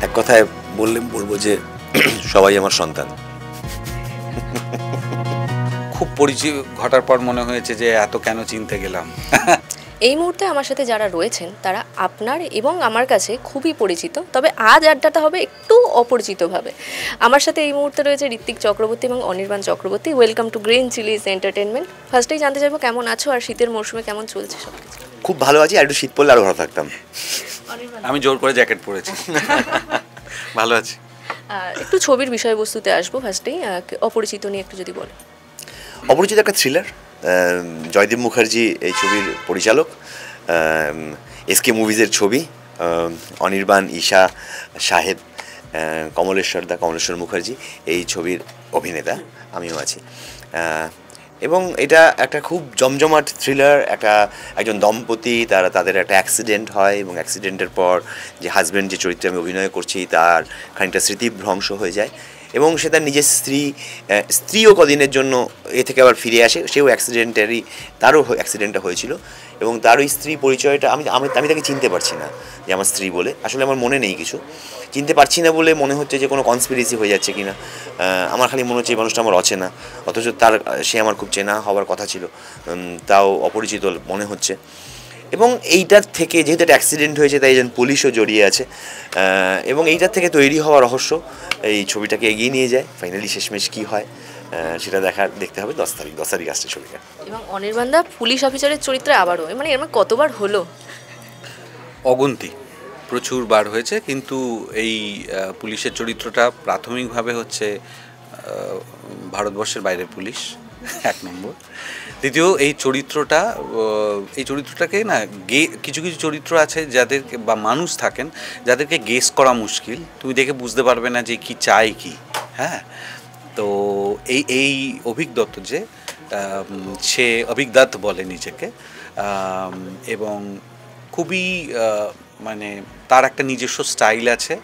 এক কথায় বলবো যে সবাই আমার সন্তান। খুব পরিচয় ঘটার পর মনে হয়েছে যে এত কেন চিনতে গেলাম। এই মুহূর্তে আমার সাথে যারা রয়েছেন তারা আপনার এবং আমার কাছে খুবই পরিচিত, তবে আজ আড্ডাটা হবে একটু অপরিচিতভাবে। আমার সাথে এই মুহূর্তে রয়েছে ঋত্বিক চক্রবর্তী এবং Anirban Chakraborty. Welcome to green Chillies entertainment. ফার্স্টেই জানতে চাইবো কেমন আছো আর শীতের মরশুমে কেমন চলছে সব কিছু? খুব ভালো আছি, আর একটু শীত পড়লে আরো ভালো থাকতাম। আমি জোর করে জ্যাকেট পরেছি। ভালো আছি। একটু ছবির বিষয়বস্তুতে আসবো। ফার্স্টেই অপরিচিত নিয়ে একটু যদি বলো। অপরিচিত একটা থ্রিলার, জয়দীপ মুখার্জি এই ছবির পরিচালক, এসকে মুভিজের ছবি, অনির্বাণ, ঈশা, সাহেব, কমলেশ্বর মুখার্জি এই ছবির অভিনেতা, আমিও আছি। এবং এটা একটা খুব জমজমাট থ্রিলার। একজন দম্পতি, তাদের একটা অ্যাক্সিডেন্ট হয় এবং অ্যাক্সিডেন্টের পর যে হাজব্যান্ড যে চরিত্রে আমি অভিনয় করছি তার খানিকটা স্মৃতিভ্রংশ হয়ে যায় এবং সে তার নিজের স্ত্রীও কদিনের জন্য এ থেকে আবার ফিরে আসে। সেও তারও অ্যাক্সিডেন্টটা হয়েছিল এবং তার ওই স্ত্রী পরিচয়টা আমি তাকে চিনতে পারছি না যে আমার স্ত্রী বলে। আসলে আমার মনে নেই কিছু, চিনতে পারছি না বলে মনে হচ্ছে যে কোনো কনস্পিরেসি হয়ে যাচ্ছে কিনা। আমার খালি মনে হচ্ছে এই মানুষটা আমার অচেনা, অথচ সে আমার খুব চেনা হওয়ার কথা ছিল, তাও অপরিচিত মনে হচ্ছে। এবং এইটার থেকে যেহেতু একটা অ্যাক্সিডেন্ট হয়েছে তাই একজন পুলিশও জড়িয়ে আছে এবং এইটার থেকে তৈরি হওয়া রহস্য এই ছবিটাকে এগিয়ে নিয়ে যায়। ফাইনালি শেষমেশ কী হয় সেটা দেখতে হবে 10 তারিখ আসছে ছবিটা। এবং অনির্বাণদা পুলিশ অফিসারের চরিত্রে আবারও, মানে এর কতবার হলো? অগুন্তি, প্রচুর বার হয়েছে। কিন্তু এই পুলিশের চরিত্রটা প্রাথমিকভাবে হচ্ছে ভারতবর্ষের বাইরের পুলিশ, এক নম্বর। দ্বিতীয়, এই চরিত্রটাকে না কিছু কিছু চরিত্র আছে যাদেরকে বা মানুষ থাকেন যাদেরকে গেস করা মুশকিল, তুমি দেখে বুঝতে পারবে না যে কি চাই কি। হ্যাঁ, তো এই অভিক দত্ত যে সে অভিক দত্ত বলে নিজেকে, এবং খুবই মানে তার একটা নিজস্ব স্টাইল আছে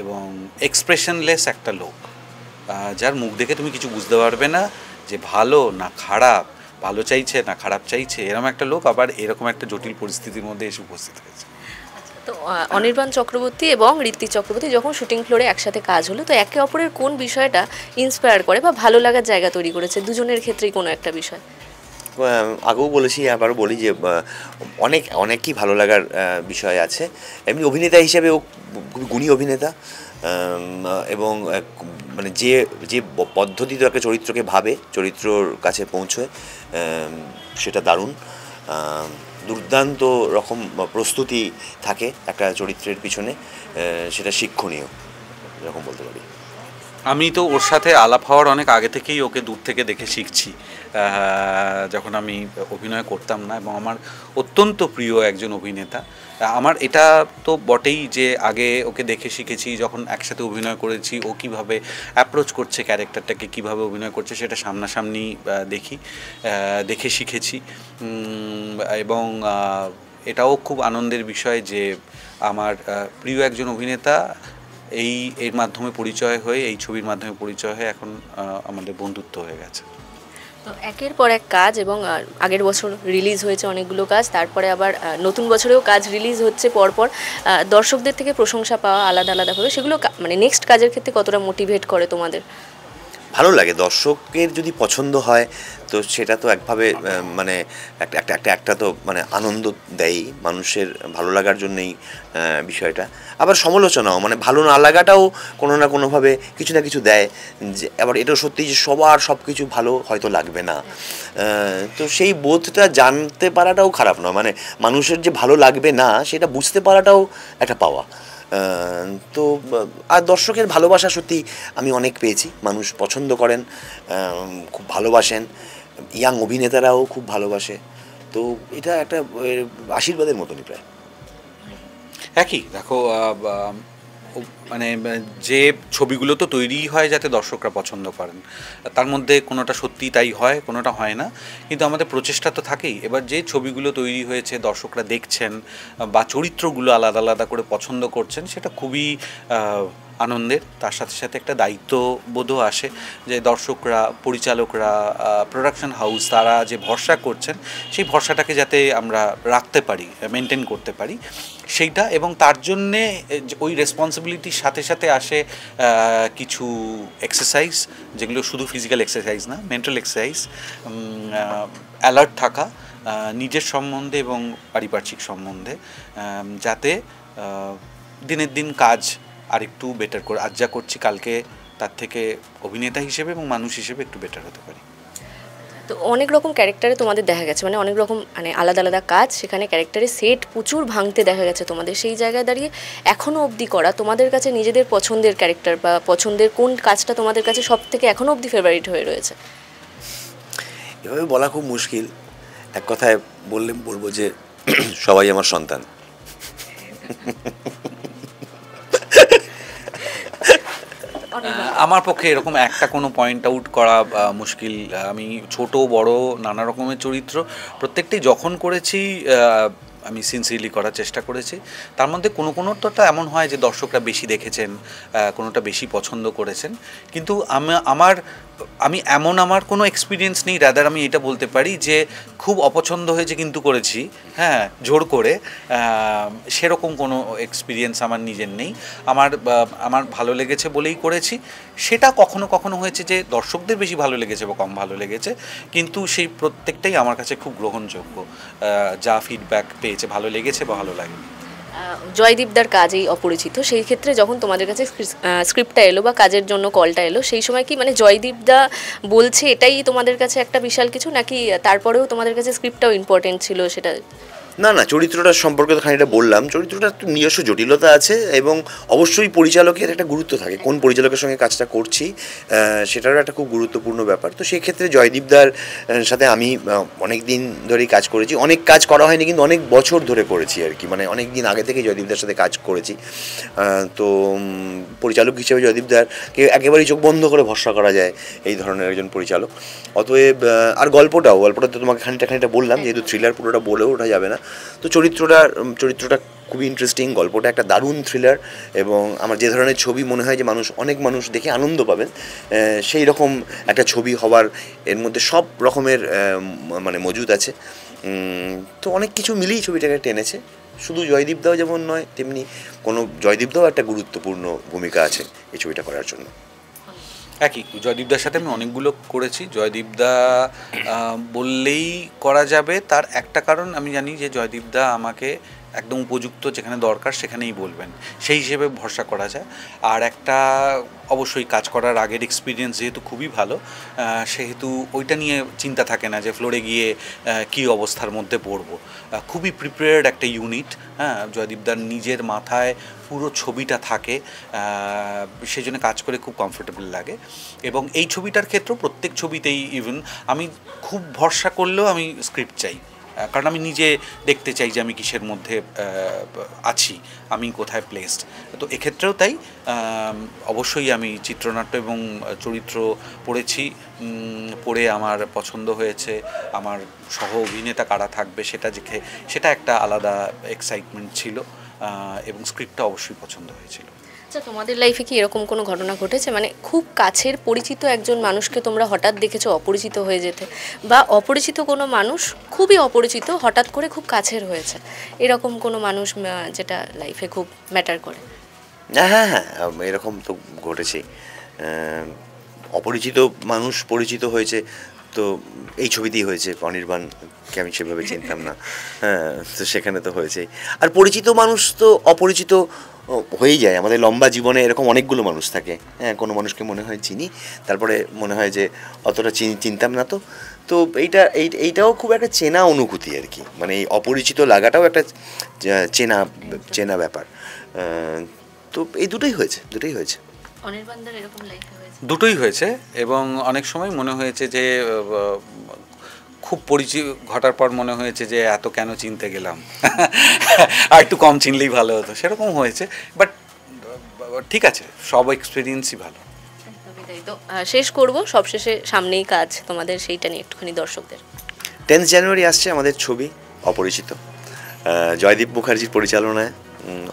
এবং এক্সপ্রেশনলেস একটা লোক, যার মুখ দেখে তুমি কিছু বুঝতে পারবে না যে ভালো না খারাপ, ভালো চাইছে না খারাপ চাইছে, এরকম একটা লোক আবার এরকম একটা জটিল পরিস্থিতির মধ্যে এসে উপস্থিত হয়েছে। তো অনির্বাণ চক্রবর্তী এবং ঋত্বিক চক্রবর্তী যখন শুটিং ফ্লোরে একসাথে কাজ হলো, তো একে অপরের কোন বিষয়টা ইন্সপায়ার করে বা ভালো লাগার জায়গা তৈরি করেছে দুজনের ক্ষেত্রেই কোনো একটা বিষয়? আগেও বলেছি, আবারও বলি যে অনেকই ভালো লাগার বিষয় আছে। এমনি অভিনেতা হিসেবে ও খুবই গুণী অভিনেতা এবং মানে যে পদ্ধতিতে একটা চরিত্রকে ভাবে, চরিত্রর কাছে পৌঁছয়, সেটা দারুণ। দুর্দান্ত রকম প্রস্তুতি থাকে একটা চরিত্রের পিছনে, সেটা শিক্ষণীয় এরকম বলতে পারি। আমি তো ওর সাথে আলাপ হওয়ার অনেক আগে থেকেই ওকে দূর থেকে দেখে শিখছি, যখন আমি অভিনয় করতাম না, এবং আমার অত্যন্ত প্রিয় একজন অভিনেতা। আমার এটা তো বটেই যে আগে ওকে দেখে শিখেছি, যখন একসাথে অভিনয় করেছি ও কীভাবে অ্যাপ্রোচ করছে ক্যারেক্টারটাকে, কীভাবে অভিনয় করছে সেটা সামনাসামনি দেখে শিখেছি। এবং এটাও খুব আনন্দের বিষয় যে আমার প্রিয় একজন অভিনেতা এর মাধ্যমে পরিচয় হয়ে, এই ছবির মাধ্যমে পরিচয় হয়ে এখন আমাদের বন্ধুত্ব হয়ে গেছে। তো একের পর এক কাজ, এবং আগের বছর রিলিজ হয়েছে অনেকগুলো কাজ, তারপরে আবার নতুন বছরেও কাজ রিলিজ হচ্ছে পরপর। দর্শকদের থেকে প্রশংসা পাওয়া আলাদা আলাদাভাবে, সেগুলো মানে নেক্সট কাজের ক্ষেত্রে কতটা মোটিভেট করে তোমাদের? ভালো লাগে, দর্শকের যদি পছন্দ হয় তো সেটা তো একভাবে মানে একটা তো মানে আনন্দ দেয়, মানুষের ভালো লাগার জন্যই বিষয়টা। আবার সমালোচনাও, মানে ভালো না লাগাটাও কোনো না কোনোভাবে কিছু না কিছু দেয়, যে আবার এটাও সত্যি যে সবার সব কিছু ভালো হয়তো লাগবে না। তো সেই বোধটা জানতে পারাটাও খারাপ নয়, মানে মানুষের যে ভালো লাগবে না সেটা বুঝতে পারাটাও একটা পাওয়া। তো আর দর্শকের ভালোবাসা সত্যি আমি অনেক পেয়েছি, মানুষ পছন্দ করেন, খুব ভালোবাসেন, ইয়াং অভিনেতারাও খুব ভালোবাসে। তো এটা একটা আশীর্বাদের মতনই প্রায়। একই দেখো, মানে যে ছবিগুলো তো তৈরি হয় যাতে দর্শকরা পছন্দ করেন, তার মধ্যে কোনোটা সত্যি তাই হয়, কোনোটা হয় না, কিন্তু আমাদের প্রচেষ্টা তো থাকেই। এবার যে ছবিগুলো তৈরি হয়েছে দর্শকরা দেখছেন বা চরিত্রগুলো আলাদা আলাদা করে পছন্দ করছেন, সেটা খুবই আনন্দের, তার সাথে সাথে একটা দায়িত্ববোধও আসে যে দর্শকরা, পরিচালকরা, প্রোডাকশন হাউস তারা যে ভরসা করছেন সেই ভরসাটাকে যাতে আমরা রাখতে পারি, মেনটেন করতে পারি সেইটা। এবং তার জন্যে ওই রেসপন্সিবিলিটির সাথে সাথে আসে কিছু এক্সারসাইজ, যেগুলো শুধু ফিজিক্যাল এক্সারসাইজ না, মেন্টাল এক্সারসাইজ, অ্যালার্ট থাকা নিজের সম্বন্ধে এবং পারিপার্শ্বিক সম্বন্ধে, যাতে দিনের দিন কাজ আরেকটু বেটার করে, আজ যা করছি কালকে তার থেকে অভিনেতা হিসেবে এবং মানুষ হিসেবে একটু বেটার হতে পারি। তো অনেক রকম ক্যারেক্টারে তোমাদের দেখা গেছে, মানে অনেক রকম মানে আলাদা আলাদা কাজ, সেখানে ক্যারেক্টারে সেট প্রচুর ভাঙতে দেখা গেছে তোমাদের। সেই জায়গায় দাঁড়িয়ে এখনও অবধি করা তোমাদের কাছে নিজেদের পছন্দের ক্যারেক্টার বা পছন্দের কোন কাজটা তোমাদের কাছে সব থেকে এখনও অবধি ফেভারিট হয়ে রয়েছে? এভাবে বলা খুব মুশকিল। এক কথায় বলবো যে সবাই আমার সন্তান। আমার পক্ষে এরকম একটা কোনো পয়েন্ট আউট করা মুশকিল। আমি ছোট বড় নানা রকমের চরিত্র প্রত্যেকটাই যখন করেছি আমি সিনসিয়ারলি করার চেষ্টা করেছি। তার মধ্যে কোনোটা এমন হয় যে দর্শকরা বেশি দেখেছেন, কোনোটা বেশি পছন্দ করেছেন, কিন্তু আমার কোনো এক্সপিরিয়েন্স নেই। রাদার আমি এটা বলতে পারি যে খুব অপছন্দ হয়েছে কিন্তু করেছি, হ্যাঁ, জোর করে, সেরকম কোনো এক্সপিরিয়েন্স আমার নিজের নেই। আমার ভালো লেগেছে বলেই করেছি। সেটা কখনো কখনো হয়েছে যে দর্শকদের বেশি ভালো লেগেছে বা কম ভালো লেগেছে, কিন্তু সেই প্রত্যেকটাই আমার কাছে খুব গ্রহণযোগ্য। যা ফিডব্যাক পেয়েছে, ভালো লেগেছে বা ভালো লাগেনি। জয়দীপদার কাজ এই অপরিচিত, সেই ক্ষেত্রে যখন তোমাদের কাছে স্ক্রিপ্টটা এলো বা কাজের জন্য কলটা এলো, সেই সময় কি মানে জয়দীপদা বলছে এটাই তোমাদের কাছে একটা বিশাল কিছু, নাকি তারপরেও তোমাদের কাছে স্ক্রিপ্টটাও ইম্পর্টেন্ট ছিল? সেটা না, চরিত্রটার সম্পর্কে তো খানিকটা বললাম। চরিত্রটার একটু নিজস্ব জটিলতা আছে এবং অবশ্যই পরিচালকের একটা গুরুত্ব থাকে, কোন পরিচালকের সঙ্গে কাজটা করছি সেটারও একটা খুব গুরুত্বপূর্ণ ব্যাপার। তো সেই ক্ষেত্রে জয়দীপদার সাথে আমি অনেক দিন ধরেই কাজ করেছি। অনেক কাজ করা হয়নি, কিন্তু অনেক বছর ধরে করেছি আর কি, মানে অনেক দিন আগে থেকে জয়দীপদার সাথে কাজ করেছি। তো পরিচালক হিসেবে জয়দীপদারকে একেবারেই চোখ বন্ধ করে ভরসা করা যায়, এই ধরনের একজন পরিচালক। অতএব আর গল্পটা তো তোমাকে খানিকটা বললাম, যেহেতু থ্রিলার পুরোটা বলেও ওঠা যাবে না। তো চরিত্রটা খুবই ইন্টারেস্টিং, গল্পটা একটা দারুণ থ্রিলার, এবং আমার যে ধরনের ছবি মনে হয় যে অনেক মানুষ দেখে আনন্দ পাবেন, সেই রকম একটা ছবি হবার এর মধ্যে সব রকমের মানে মজুদ আছে। তো অনেক কিছু মিলিয়ে ছবিটাকে টেনেছে। শুধু জয়দীপদাও যেমন নয়, তেমনি জয়দীপদাও একটা গুরুত্বপূর্ণ ভূমিকা আছে এই ছবিটা করার জন্য। একই, জয়দীপদার সাথে আমি অনেকগুলো করেছি। জয়দীপদা বললেই করা যাবে, তার একটা কারণ আমি জানি যে জয়দীপদা আমাকে একদম উপযুক্ত যেখানে দরকার সেখানেই বলবেন, সেই হিসেবে ভরসা করা যায়। আর একটা অবশ্যই কাজ করার আগের এক্সপিরিয়েন্স যেহেতু খুবই ভালো, সেহেতু ওইটা নিয়ে চিন্তা থাকে না যে ফ্লোরে গিয়ে কী অবস্থার মধ্যে পড়বো। খুবই প্রিপেয়ার্ড একটা ইউনিট, হ্যাঁ, জয়দীপদার নিজের মাথায় পুরো ছবিটা থাকে, সেই জন্য কাজ করে খুব কমফোর্টেবল লাগে। এবং এই ছবিটার ক্ষেত্রেও প্রত্যেক ছবিতেই ইভেন আমি খুব ভরসা করলেও আমি স্ক্রিপ্ট চাই, কারণ আমি নিজে দেখতে চাই যে আমি কিসের মধ্যে আছি, আমি কোথায় প্লেসড। তো এক্ষেত্রেও তাই। অবশ্যই আমি চিত্রনাট্য এবং চরিত্র পড়েছি, পড়ে আমার পছন্দ হয়েছে। আমার সহ অভিনেতা কারা থাকবে সেটা একটা আলাদা এক্সাইটমেন্ট ছিল, এবং স্ক্রিপ্টটা অবশ্যই পছন্দ হয়েছিল। আচ্ছা, তোমাদের লাইফে কি এরকম কোনো ঘটনা ঘটেছে, মানে খুব কাছের পরিচিত একজন মানুষকে তোমরা হঠাৎ দেখেছো অপরিচিত হয়ে যেতে, বা অপরিচিত কোনো মানুষ খুবই অপরিচিত হঠাৎ করে খুব কাছের হয়েছে, এরকম কোনো মানুষ যেটা লাইফে খুব ম্যাটার করে? হ্যাঁ, এরকম তো ঘটেছেই। অপরিচিত মানুষ পরিচিত হয়েছে, তো এই ছবিতেই হয়েছে। অনির্বাণকে আমি সেভাবে চিনতাম না, হ্যাঁ, তো সেখানে তো হয়েছেই। আর পরিচিত মানুষ তো অপরিচিত হয়েই যায়। আমাদের লম্বা জীবনে এরকম অনেকগুলো মানুষ থাকে, হ্যাঁ, কোনো মানুষকে মনে হয় চিনি, তারপরে মনে হয় যে অতটা চিনতাম না। তো এইটাও খুব একটা চেনা অনুভূতি আর কি, মানে এই অপরিচিত লাগাটাও একটা চেনা ব্যাপার। তো এই দুটোই হয়েছে। অনির্বাণদার এরকম লাইফে হয়েছে? দুটোই হয়েছে, এবং অনেক সময় মনে হয়েছে যে খুব পরিচিত ঘটার পর মনে হয়েছে যে এত কেন চিনতে গেলাম, আর একটু কম চিনলেই ভালো হতো, সেরকম হয়েছে। বাট ঠিক আছে, সব এক্সপিরিয়েন্সই ভালো। তো শেষ করবো, সবশেষে সামনেই কাজ তোমাদের, সেইটা নিয়ে একটুখানি দর্শকদের। 10 জানুয়ারি আসছে আমাদের ছবি অপরিচিত, জয়দীপ মুখার্জির পরিচালনায়,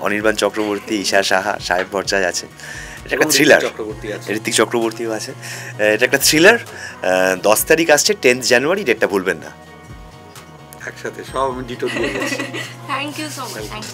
অনির্বাণ চক্রবর্তী, ঈশা সাহা, সাহেব ভরছায় আছে, এটা একটা থ্রিলার। চক্রবর্তী আছে, ঋত্বিক চক্রবর্তীও আছে। এটা একটা থ্রিলার। 10 তারিখ আসছে, 10 জানুয়ারি, ডেটটা ভুলবেন না। একসাথে সব আমি ডিটো দিয়ে গেছি। Thank you so much.